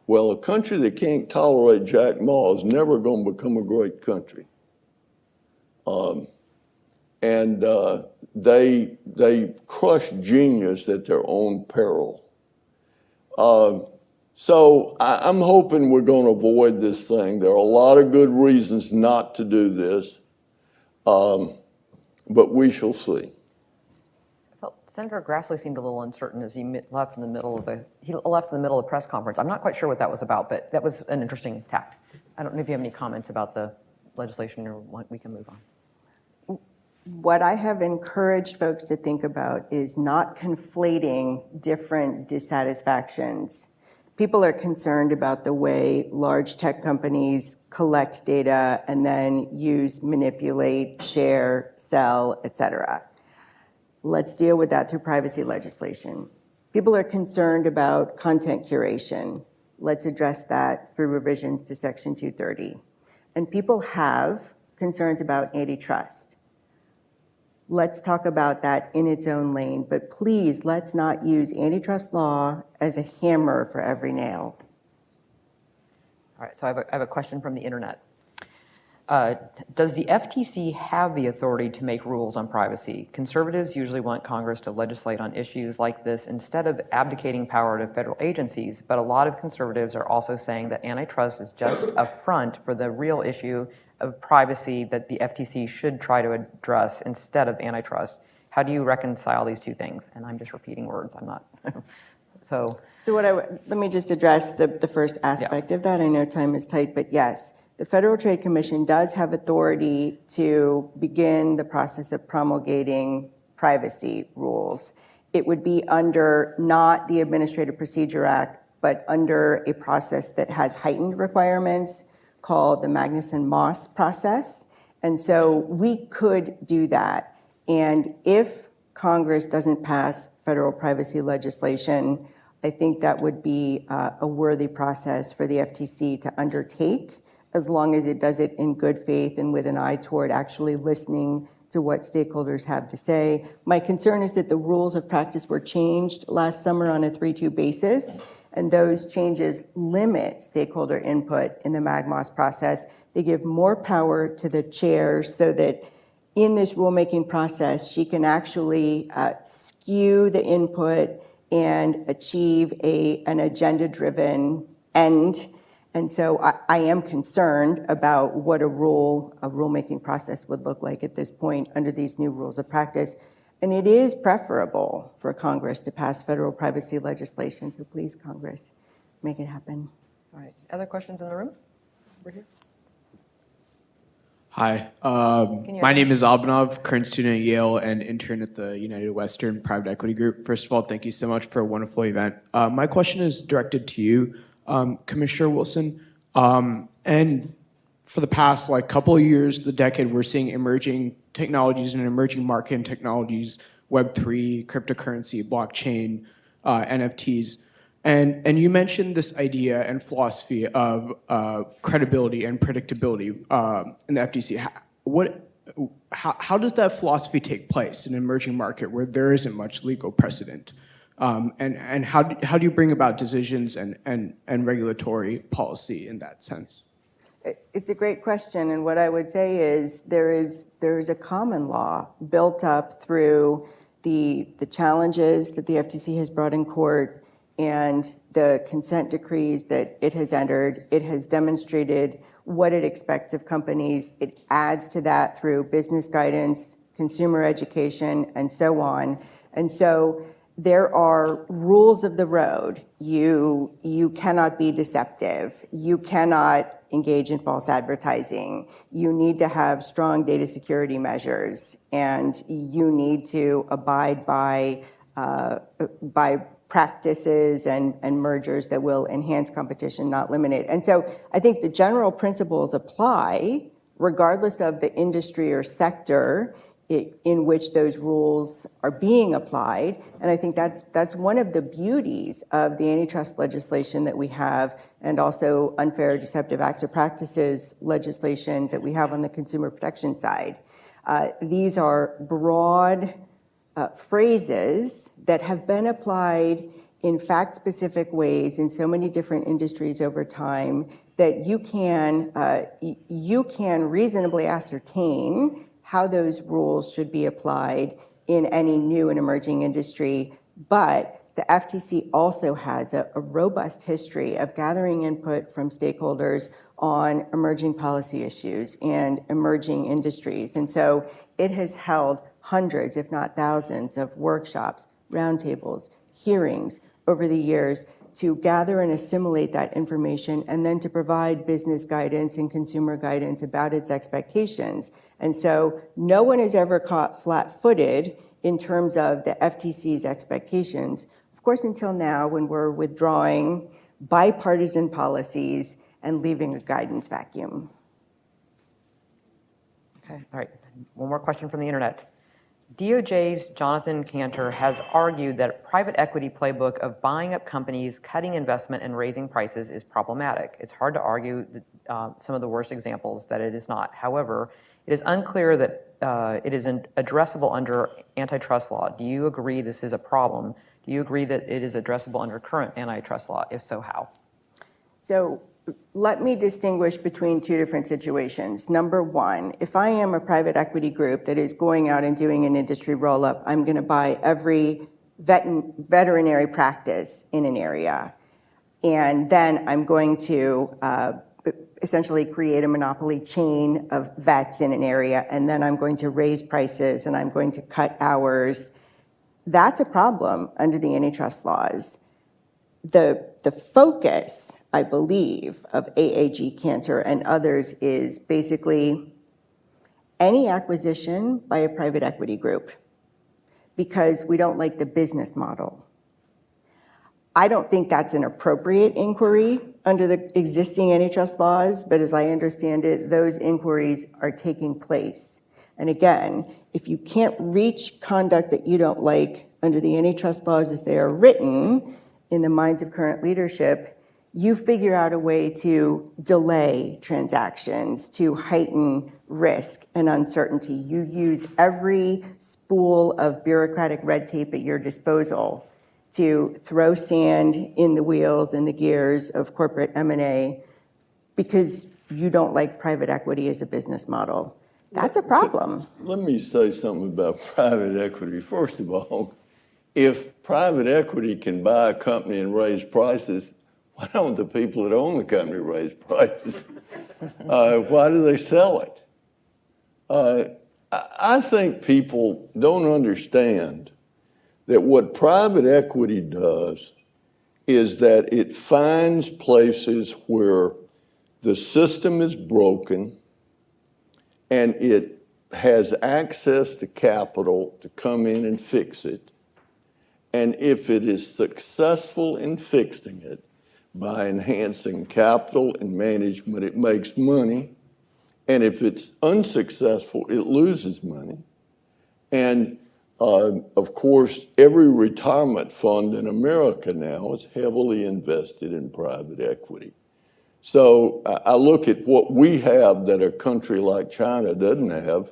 Well, a country that can't tolerate Jack Ma is never going to become a great country. They crush genius at their own peril. So I'm hoping we're going to avoid this thing. There are a lot of good reasons not to do this, but we shall see. Senator Grassley seemed a little uncertain as he left in the middle of the press conference. I'm not quite sure what that was about, but that was an interesting tact. I don't know if you have any comments about the legislation, or we can move on. What I have encouraged folks to think about is not conflating different dissatisfactions. People are concerned about the way large tech companies collect data and then manipulate, share, sell, et cetera. Let's deal with that through privacy legislation. People are concerned about content curation. Let's address that through revisions to Section 230. And people have concerns about antitrust. Let's talk about that in its own lane, but please, let's not use antitrust law as a hammer for every nail. All right, so I have a question from the internet. Does the FTC have the authority to make rules on privacy? Conservatives usually want Congress to legislate on issues like this instead of abdicating power to federal agencies, but a lot of conservatives are also saying that antitrust is just a front for the real issue of privacy that the FTC should try to address instead of antitrust. How do you reconcile these two things? And I'm just repeating words, I'm not. So let me just address the first aspect of that. I know time is tight, but yes. The Federal Trade Commission does have authority to begin the process of promulgating privacy rules. It would be under not the Administrative Procedure Act, but under a process that has heightened requirements called the Magnuson-Moss process. And so we could do that. And if Congress doesn't pass federal privacy legislation, I think that would be a worthy process for the FTC to undertake, as long as it does it in good faith and with an eye toward actually listening to what stakeholders have to say. My concern is that the rules of practice were changed last summer on a 3-2 basis, and those changes limit stakeholder input in the MAGMOS process. They give more power to the chair so that in this rulemaking process, she can actually skew the input and achieve an agenda-driven end. And so I am concerned about what a rulemaking process would look like at this point under these new rules of practice. And it is preferable for Congress to pass federal privacy legislation. So please, Congress, make it happen. all right, other questions in the room? Over here. Hi, my name is Abhinav, current student at Yale and intern at the United Western Private Equity Group. First of all, thank you so much for a wonderful event. My question is directed to you, Commissioner Wilson. And for the past couple of years, the decade, we're seeing emerging technologies and emerging market technologies, Web3, cryptocurrency, blockchain, NFTs. And you mentioned this idea and philosophy of credibility and predictability in the FTC. How does that philosophy take place in an emerging market where there isn't much legal precedent? And how do you bring about decisions and regulatory policy in that sense? It's a great question, and what I would say is there is a common law built up through the challenges that the FTC has brought in court and the consent decrees that it has entered. It has demonstrated what it expects of companies. It adds to that through business guidance, consumer education, and so on. And so there are rules of the road. You cannot be deceptive. You cannot engage in false advertising. You need to have strong data security measures, and you need to abide by practices and mergers that will enhance competition, not eliminate. And so I think the general principles apply regardless of the industry or sector in which those rules are being applied. And I think that's one of the beauties of the antitrust legislation that we have, and also unfair deceptive acts or practices legislation that we have on the consumer protection side. These are broad phrases that have been applied in fact-specific ways in so many different industries over time that you can reasonably ascertain how those rules should be applied in any new and emerging industry. But the FTC also has a robust history of gathering input from stakeholders on emerging policy issues and emerging industries. And so it has held hundreds, if not thousands, of workshops, roundtables, hearings over the years to gather and assimilate that information, and then to provide business guidance and consumer guidance about its expectations. And so no one is ever caught flat-footed in terms of the FTC's expectations, of course, until now, when we're withdrawing bipartisan policies and leaving a guidance vacuum. Okay, all right. One more question from the internet. DOJ's Jonathan Cantor has argued that private equity playbook of buying up companies, cutting investment, and raising prices is problematic. It's hard to argue that, some of the worst examples that it is not. However, it is unclear that it is addressable under antitrust law. Do you agree this is a problem? Do you agree that it is addressable under current antitrust law? If so, how? So let me distinguish between two different situations. Number one, if I am a private equity group that is going out and doing an industry roll-up, I'm going to buy every veterinary practice in an area. And then I'm going to essentially create a monopoly chain of vets in an area, and then I'm going to raise prices and I'm going to cut hours. That's a problem under the antitrust laws. The focus, I believe, of AAG Cantor and others is basically any acquisition by a private equity group because we don't like the business model. I don't think that's an appropriate inquiry under the existing antitrust laws, but as I understand it, those inquiries are taking place. And again, if you can't reach conduct that you don't like under the antitrust laws as they are written in the minds of current leadership, you figure out a way to delay transactions, to heighten risk and uncertainty. You use every spool of bureaucratic red tape at your disposal to throw sand in the wheels and the gears of corporate M&A because you don't like private equity as a business model. That's a problem. Let me say something about private equity. First of all, if private equity can buy a company and raise prices, why don't the people that own the company raise prices? Why do they sell it? I think people don't understand that what private equity does is that it finds places where the system is broken and it has access to capital to come in and fix it. And if it is successful in fixing it by enhancing capital and management, it makes money. And if it's unsuccessful, it loses money. And of course, every retirement fund in America now is heavily invested in private equity. So I look at what we have that a country like China doesn't have,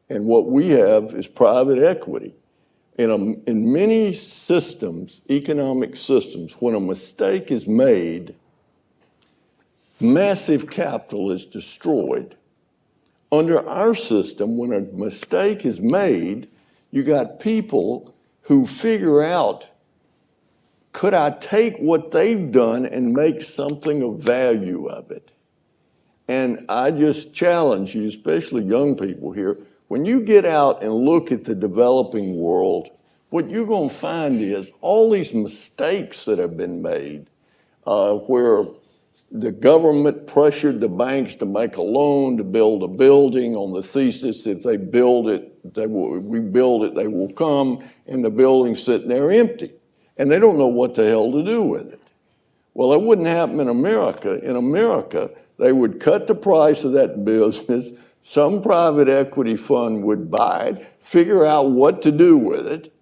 and what we have is private equity. In many systems, economic systems, when a mistake is made, massive capital is destroyed. Under our system, when a mistake is made, you got people who figure out, could I take what they've done and make something of value of it? And I just challenge you, especially young people here, when you get out and look at the developing world, what you're going to find is all these mistakes that have been made, where the government pressured the banks to make a loan to build a building on the thesis if they build it, we build it, they will come, and the building's sitting there empty. And they don't know what the hell to do with it. Well, that wouldn't happen in America. In America, they would cut the price of that business, some private equity fund would buy it, figure out what to do with it,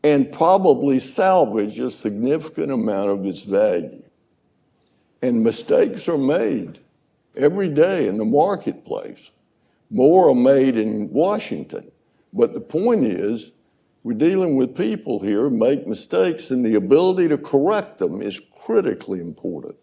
and probably salvage a significant amount of its value. And mistakes are made every day in the marketplace. More are made in Washington. But the point is, we're dealing with people here who make mistakes, and the ability to correct them is critically important.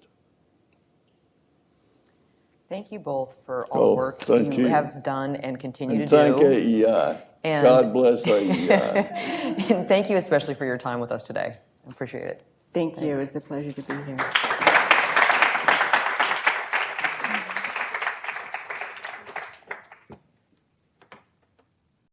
Thank you both for all the work you have done and continue to do. Thank AEI. And God bless AEI. and thank you especially for your time with us today. I appreciate it. Thank you. It's a pleasure to be here.